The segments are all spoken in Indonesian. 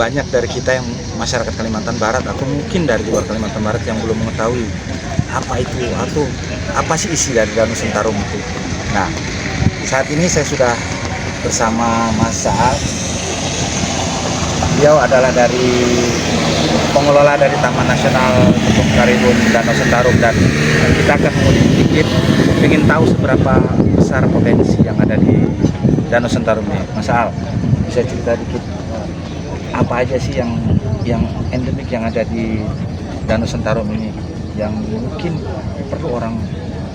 banyak dari kita yang masyarakat Kalimantan Barat atau mungkin dari luar Kalimantan Barat yang belum mengetahui apa itu atau apa sih isi dari Danau Sentarum itu. Nah, saat ini saya sudah bersama Mas Saal. Beliau adalah dari pengelola dari Taman Nasional Betung Karimun Danau Sentarum, dan kita akan mengulik sedikit, ingin tahu seberapa besar potensi yang ada di Danau Sentarum ini. Mas Saal, bisa cerita dikit apa aja sih yang endemik yang ada di Danau Sentarum ini yang mungkin perlu orang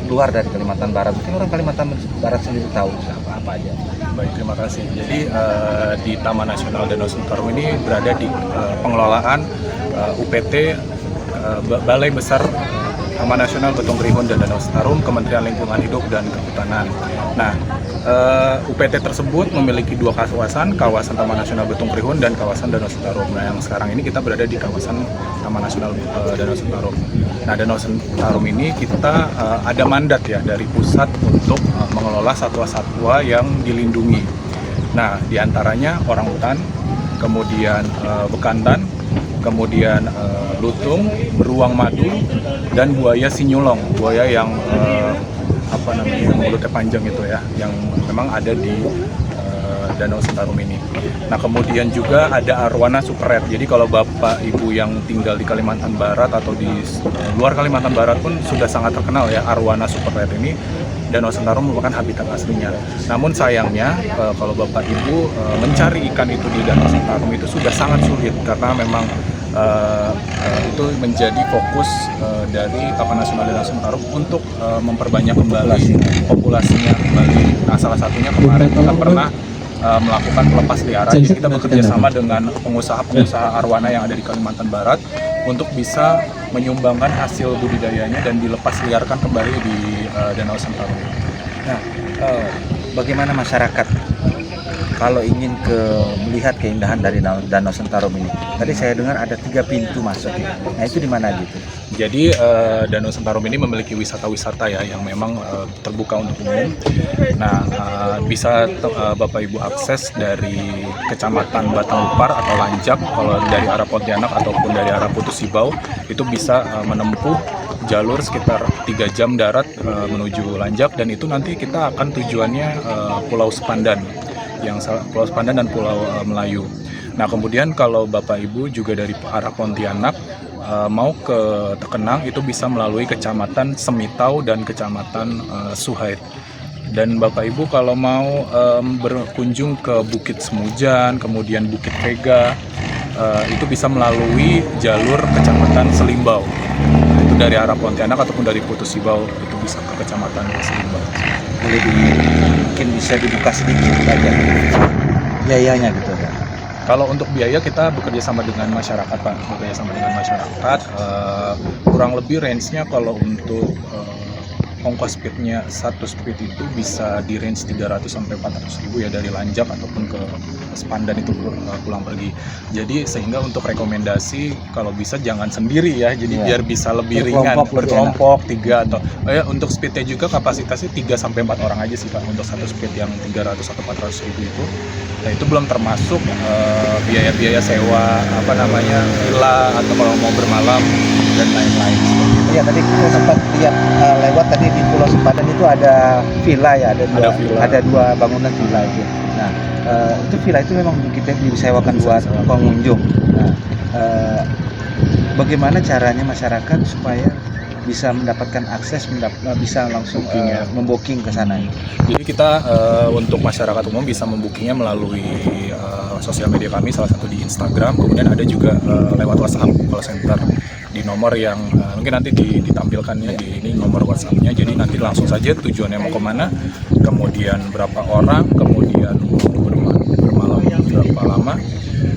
luar dari Kalimantan Barat, mungkin orang Kalimantan Barat sendiri tahu apa aja. Baik, terima kasih. Jadi di Taman Nasional Danau Sentarum ini berada di pengelolaan UPT Balai Besar Taman Nasional Betung Rihun dan Danau Sentarum, Kementerian Lingkungan Hidup dan Kehutanan. Nah, UPT tersebut memiliki dua kawasan Taman Nasional Betung Rihun dan kawasan Danau Sentarum. Nah, yang sekarang ini kita berada di kawasan Taman Nasional Danau Sentarum. Nah, Danau Sentarum ini kita ada mandat ya dari pusat untuk mengelola satwa-satwa yang dilindungi. Nah, diantaranya orangutan, kemudian bekantan, kemudian lutung, beruang madu, dan buaya sinyulong, buaya yang mulutnya panjang itu ya, yang memang ada di Danau Sentarum ini. Nah, kemudian juga ada arwana super red. Jadi kalau Bapak Ibu yang tinggal di Kalimantan Barat atau di luar Kalimantan Barat pun sudah sangat terkenal ya, arwana super red ini. Danau Sentarum merupakan habitat aslinya. Namun sayangnya kalau Bapak Ibu mencari ikan itu di Danau Sentarum itu sudah sangat sulit, karena memang itu menjadi fokus dari Taman Nasional Danau Sentarum untuk memperbanyak kembali populasinya kembali. Nah, salah satunya kemarin kita pernah melakukan pelepas liaran. Jadi kita bekerja sama dengan pengusaha-pengusaha arwana yang ada di Kalimantan Barat untuk bisa menyumbangkan hasil budidayanya dan dilepas liarkan kembali di Danau Sentarum. Nah, bagaimana masyarakat kalau ingin melihat keindahan dari Danau Sentarum ini? Tadi saya dengar ada 3 pintu masuk. Nah, itu di mana gitu? Jadi Danau Sentarum ini memiliki wisata-wisata ya yang memang terbuka untuk umum. Nah, bisa Bapak Ibu akses dari Kecamatan Batanglupar atau Lanjak. Kalau dari arah Pontianak ataupun dari arah Putus Sibau itu bisa menempuh jalur sekitar 3 jam darat menuju Lanjak, dan itu nanti kita akan tujuannya Pulau Sepandan, Pulau Sepandan dan Pulau Melayu. Nah, kemudian kalau Bapak Ibu juga dari arah Pontianak mau ke Tekenang, itu bisa melalui Kecamatan Semitau dan Kecamatan Suhaid. Dan Bapak Ibu kalau mau berkunjung ke Bukit Semujan, kemudian Bukit Vega, itu bisa melalui jalur Kecamatan Selimbau. Itu dari arah Pontianak ataupun dari Putus Sibau, itu bisa ke Kecamatan Selimbau. Boleh mungkin bisa dibuka sedikit aja biayanya gitu ya. Kalau untuk biaya kita bekerja sama dengan masyarakat, Pak. Bekerja sama dengan masyarakat, kurang lebih range-nya kalau untuk ongkos speednya, satu speed itu bisa di range 300 sampai 400 ribu ya, dari Lanjak ataupun ke Sepandan itu pulang pergi. Jadi sehingga untuk rekomendasi kalau bisa jangan sendiri ya, jadi biar bisa lebih ringan, berkelompok 3 atau untuk speednya juga kapasitasnya 3 sampai 4 orang aja sih Pak, untuk satu speed yang 300 atau 400 ribu itu. Nah, itu belum termasuk biaya-biaya sewa villa atau kalau mau bermalam dan lain-lain. Iya, tadi kita sempat lihat lewat tadi di Pulau Sempadan itu ada villa ya, ada dua bangunan villa itu. Nah, itu villa itu memang kita disewakan buat pengunjung. Nah, bagaimana caranya masyarakat supaya bisa mendapatkan akses, bisa langsung membooking ke sana? Jadi kita untuk masyarakat umum bisa membukingnya melalui sosial media kami, salah satu di Instagram, kemudian ada juga lewat WhatsApp call center di nomor yang mungkin nanti ditampilkan ya di ini nomor WhatsApp-nya. Jadi nanti langsung saja tujuannya mau kemana, kemudian berapa orang, kemudian mau bermalam berapa lama,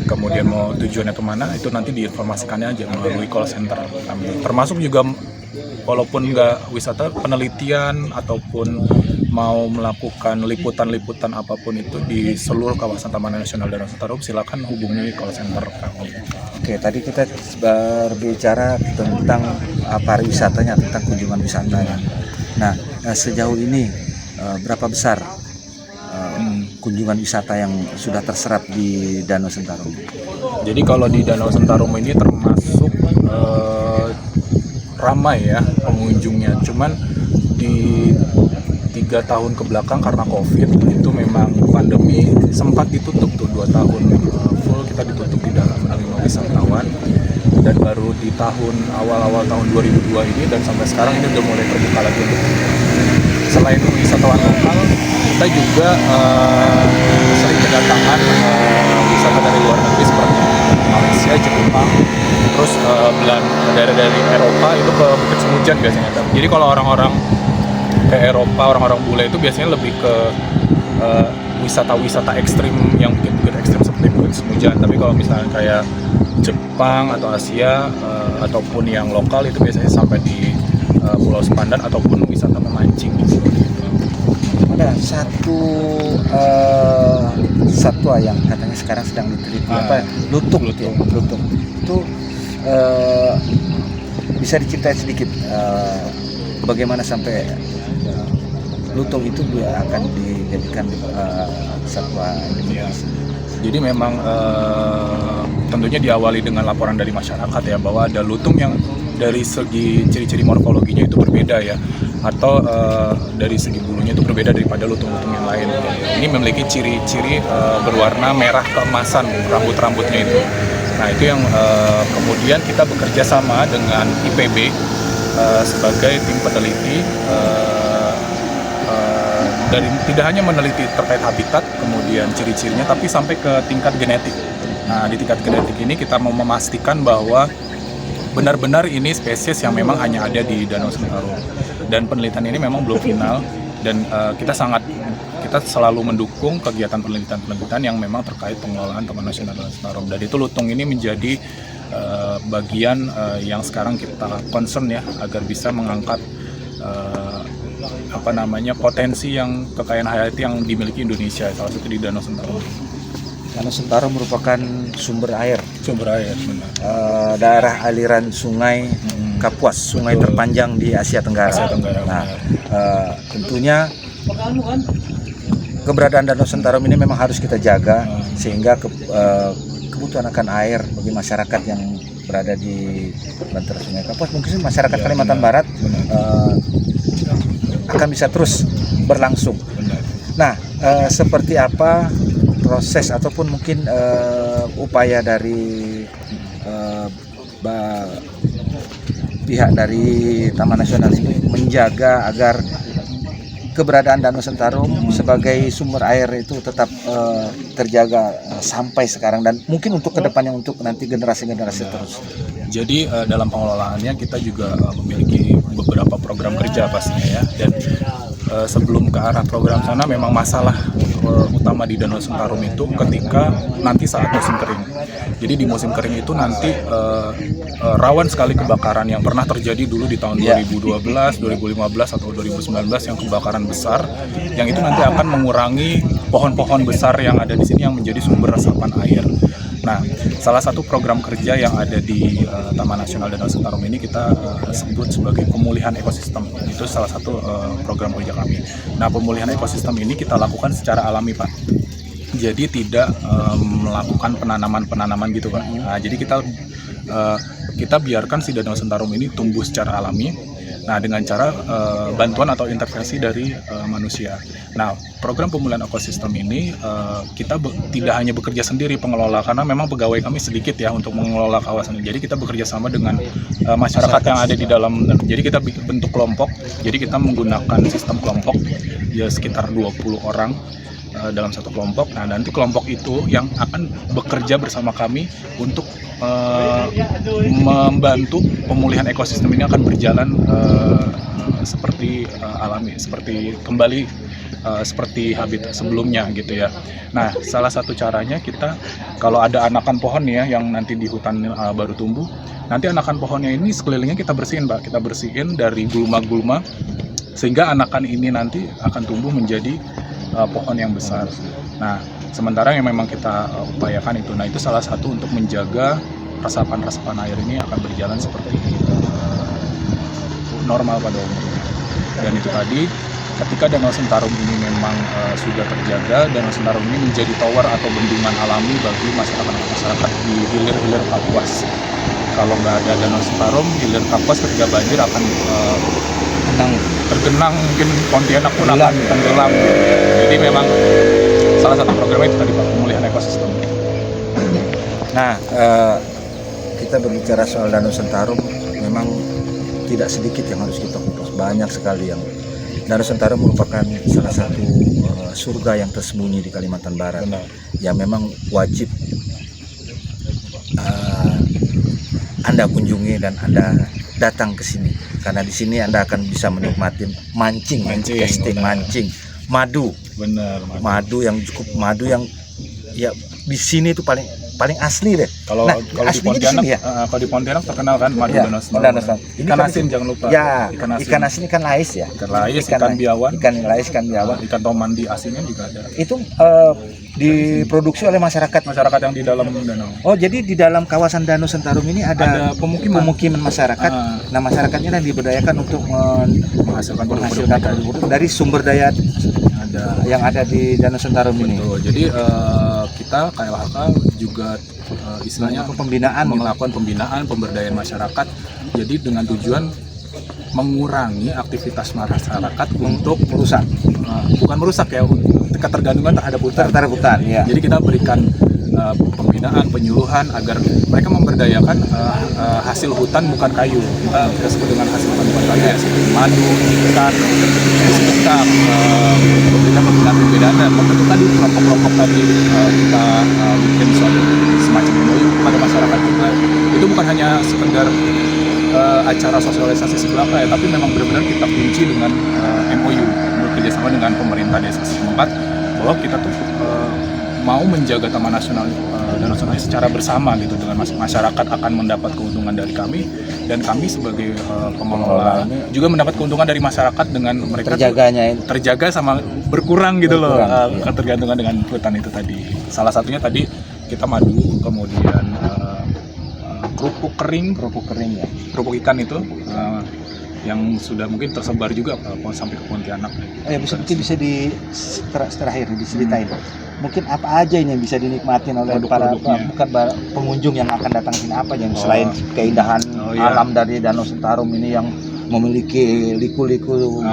kemudian mau tujuannya kemana, itu nanti diinformasikannya aja melalui call center kami. Termasuk juga walaupun nggak wisata, penelitian ataupun mau melakukan liputan-liputan apapun itu di seluruh kawasan Taman Nasional Danau Sentarum, silakan hubungi call center kami. Oke, tadi kita berbicara tentang pariwisatanya, tentang kunjungan wisatanya. Nah, sejauh ini berapa besar kunjungan wisata yang sudah terserap di Danau Sentarum? Jadi kalau di Danau Sentarum ini termasuk ramai ya pengunjungnya. Cuman di 3 tahun ke belakang karena COVID itu memang pandemi sempat ditutup tuh 2 tahun full kita ditutup di dalam menerima wisatawan, dan baru di awal tahun 2002 ini dan sampai sekarang ini udah mulai terbuka lagi untuk selain wisatawan lokal, kita juga sering kedatangan wisata dari luar negeri seperti Malaysia, Jepang, terus daerah dari Eropa itu ke Bukit Semujan biasanya. Jadi kalau orang-orang ke Eropa, orang-orang bule itu biasanya lebih ke wisata-wisata ekstrim yang bukit-bukit ekstrim seperti Bukit Semujan. Tapi kalau misalnya kayak Jepang atau Asia ataupun yang lokal itu biasanya sampai di Pulau Sepandan ataupun wisata memancing gitu. Ada satu satwa yang katanya sekarang sedang diteliti, lutung. Lutung itu bisa diceritain sedikit bagaimana sampai lutung itu akan dijadikan satwa endemik. Jadi memang tentunya diawali dengan laporan dari masyarakat ya, bahwa ada lutung yang dari segi ciri-ciri morfologinya itu berbeda ya, atau dari segi bulunya itu berbeda daripada lutung-lutung yang lain. Ini memiliki ciri-ciri berwarna merah keemasan rambut-rambutnya itu. Nah itu yang kemudian kita bekerja sama dengan IPB sebagai tim peneliti, dan tidak hanya meneliti terkait habitat, kemudian ciri-cirinya, tapi sampai ke tingkat genetik. Nah, di tingkat genetik ini kita mau memastikan bahwa benar-benar ini spesies yang memang hanya ada di Danau Sentarum. Dan penelitian ini memang belum final, dan kita selalu mendukung kegiatan penelitian yang memang terkait pengelolaan Taman Nasional Danau Sentarum. Dan itu lutung ini menjadi bagian yang sekarang kita concern ya, agar bisa mengangkat potensi yang kekayaan hayati yang dimiliki Indonesia, salah satu di Danau Sentarum. Danau Sentarum merupakan sumber air, benar. daerah aliran sungai Kapuas, sungai terpanjang di Asia Tenggara. Nah, tentunya keberadaan Danau Sentarum ini memang harus kita jaga, sehingga kebutuhan akan air bagi masyarakat yang berada di bantaran sungai Kapuas, mungkin masyarakat Kalimantan Barat akan bisa terus berlangsung. Nah, seperti apa proses ataupun mungkin upaya dari pihak dari Taman Nasional ini menjaga agar keberadaan Danau Sentarum sebagai sumber air itu tetap terjaga sampai sekarang dan mungkin untuk kedepannya, untuk nanti generasi-generasi terus. Jadi dalam pengelolaannya kita juga memiliki beberapa program kerja pastinya ya, dan sebelum ke arah program sana memang masalah utama di Danau Sentarum itu ketika nanti saat musim kering. Jadi di musim kering itu nanti rawan sekali kebakaran yang pernah terjadi dulu di tahun 2012, 2015 atau 2019 yang kebakaran besar, yang itu nanti akan mengurangi pohon-pohon besar yang ada di sini yang menjadi sumber resapan air. Nah, salah satu program kerja yang ada di Taman Nasional Danau Sentarum ini kita sebut sebagai pemulihan ekosistem. Itu salah satu program kerja kami. Nah, pemulihan ekosistem ini kita lakukan secara alami, Pak. Jadi tidak melakukan penanaman gitu, Pak. Nah, jadi kita biarkan si Danau Sentarum ini tumbuh secara alami. Nah, dengan cara bantuan atau intervensi dari manusia. Nah, program pemulihan ekosistem ini kita tidak hanya bekerja sendiri pengelola, karena memang pegawai kami sedikit ya untuk mengelola kawasan ini. Jadi kita bekerja sama dengan masyarakat yang ada di dalam. Jadi kita bentuk kelompok. Jadi kita menggunakan sistem kelompok ya, sekitar 20 orang dalam satu kelompok. Nah, nanti kelompok itu yang akan bekerja bersama kami untuk membantu pemulihan ekosistem ini akan berjalan seperti alami, seperti kembali seperti habitat sebelumnya gitu ya. Nah, salah satu caranya kita, kalau ada anakan pohon ya yang nanti di hutan baru tumbuh, nanti anakan pohonnya ini sekelilingnya kita bersihin, Pak. Kita bersihin dari gulma-gulma sehingga anakan ini nanti akan tumbuh menjadi pohon yang besar. Nah, sementara yang memang kita upayakan itu, nah itu salah satu untuk menjaga resapan-resapan air ini akan berjalan seperti normal pada umumnya. Dan itu tadi ketika Danau Sentarum ini memang sudah terjaga, Danau Sentarum ini menjadi tower atau bendungan alami bagi masyarakat di hilir-hilir Kapuas. Kalau nggak ada Danau Sentarum, hilir Kapuas ketika banjir akan tergenang, mungkin Pontianak pun akan tenggelam. Jadi memang salah satu programnya itu tadi Pak, pemulihan ekosistem. Nah, kita berbicara soal Danau Sentarum, memang tidak sedikit yang harus kita kupas, banyak sekali yang. Danau Sentarum merupakan salah satu surga yang tersembunyi di Kalimantan Barat. Benar. Ya memang wajib Anda kunjungi dan Anda datang ke sini, karena di sini Anda akan bisa menikmati mancing, casting, mancing, madu, madu yang cukup, madu yang ya di sini itu paling asli deh. Kalau di Pontianak, kalau di Pontianak terkenal kan madu Danau Sentarum. Ikan asin jangan lupa. Ya, ikan asin, ikan lais ya. Ikan lais, ikan biawan. Ikan lais, ikan biawan. Ikan toman di asinnya juga ada. Itu diproduksi oleh masyarakat yang di dalam danau. Oh, jadi di dalam kawasan Danau Sentarum ini ada pemukiman masyarakat. Nah, masyarakatnya diberdayakan untuk menghasilkan produk dari sumber daya yang ada di Danau Sentarum ini. Betul. Jadi kita KLHK juga istilahnya melakukan pembinaan pemberdayaan masyarakat. Jadi dengan tujuan mengurangi aktivitas masyarakat untuk merusak, bukan merusak ya, ketergantungan terhadap hutan. Ya. Jadi kita berikan pembinaan, penyuluhan agar mereka memberdayakan hasil hutan bukan kayu. Kita sebut dengan hasil hutan bukan kayu ya, seperti madu, ikan. Jadi kita memberikan pembinaan dan membentuk tadi kelompok-kelompok tadi, kita bikin suatu semacam MOU kepada masyarakat juga. Itu bukan hanya sekedar acara sosialisasi sebelaka ya, tapi memang benar-benar kita kunci dengan MOU bekerjasama dengan pemerintah desa setempat bahwa kita tuh mau menjaga Taman Nasional Danau Sentarum secara bersama gitu, dengan masyarakat akan mendapat keuntungan dari kami dan kami sebagai pengelola juga mendapat keuntungan dari masyarakat dengan mereka terjaga sama berkurang gitu loh ketergantungan dengan hutan itu tadi. Salah satunya tadi kita madu, kemudian kerupuk kering ya, kerupuk ikan itu yang sudah mungkin tersebar juga sampai ke Pontianak. Oh ya, mungkin bisa terakhir diceritain. Mungkin apa aja ini yang bisa dinikmatin oleh para pengunjung yang akan datang sini, apa yang selain keindahan alam dari Danau Sentarum ini yang memiliki liku-liku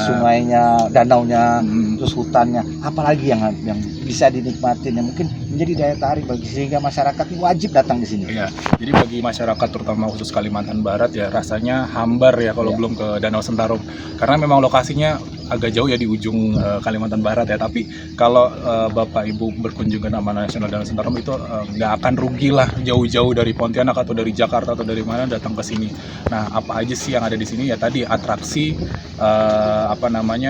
sungainya, danaunya, terus hutannya, apalagi yang bisa dinikmatin yang mungkin menjadi daya tarik bagi sehingga masyarakat wajib datang di sini. Iya, jadi bagi masyarakat terutama khusus Kalimantan Barat ya rasanya hambar ya kalau belum ke Danau Sentarum, karena memang lokasinya agak jauh ya di ujung Kalimantan Barat ya. Tapi kalau Bapak Ibu berkunjung ke Taman Nasional Danau Sentarum itu nggak akan rugi lah jauh-jauh dari Pontianak atau dari Jakarta atau dari mana datang ke sini. Nah, apa aja sih yang ada di sini ya, tadi atraksi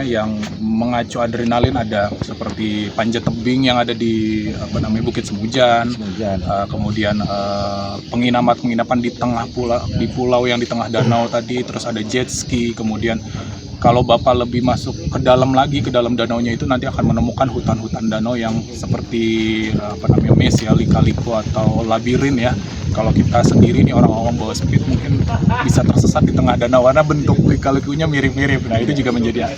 yang mengacu adrenalin ada seperti panjat tebing yang ada di Bukit Semujan. Kemudian penginapan di tengah pulau yang di tengah danau tadi, terus ada jet ski. Kemudian kalau Bapak lebih masuk ke dalam danaunya itu nanti akan menemukan hutan-hutan danau yang seperti maze ya, lika-liku atau labirin ya. Kalau kita sendiri nih orang awam bawa speed mungkin bisa tersesat di tengah danau karena bentuk lika-likunya mirip-mirip. Nah, itu juga menjadi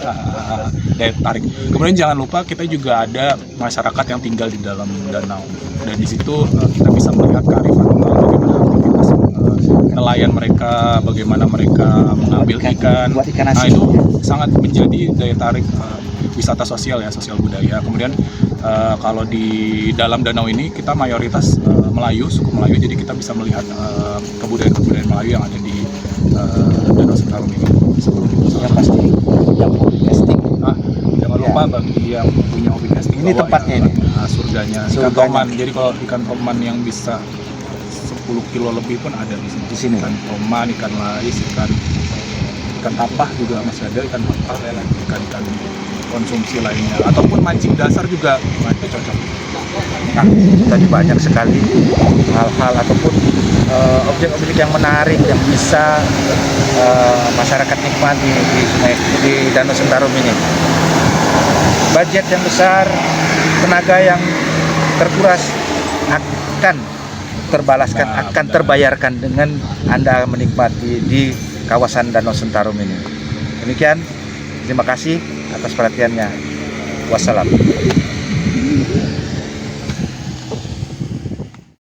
daya tarik. Kemudian jangan lupa kita juga ada masyarakat yang tinggal di dalam danau. Dan di situ kita bisa melihat kearifan lokal, bagaimana aktivitas nelayan mereka, bagaimana mereka mengambil ikan. Nah, itu sangat menjadi daya tarik wisata sosial ya, sosial budaya. Kemudian kalau di dalam danau ini kita mayoritas Melayu, suku Melayu, jadi kita bisa melihat kebudayaan Melayu yang ada di Danau Sentarum ini. Yang pasti yang hobi casting. Jangan lupa bagi yang punya hobi casting, ini tempatnya ini. Surganya. Ikan toman. Jadi kalau ikan toman yang bisa 10 kilo lebih pun ada di sini. Ikan toman, ikan lais, ikan tapah juga masih ada, ikan tapah, ikan konsumsi lainnya, ataupun mancing dasar juga masih cocok. Nah, tadi banyak sekali hal-hal ataupun objek-objek yang menarik yang bisa masyarakat nikmati di Danau Sentarum ini. Budget yang besar, tenaga yang terkuras akan terbalaskan, akan terbayarkan dengan Anda menikmati di kawasan Danau Sentarum ini. Demikian Terima kasih atas perhatiannya. Wassalam.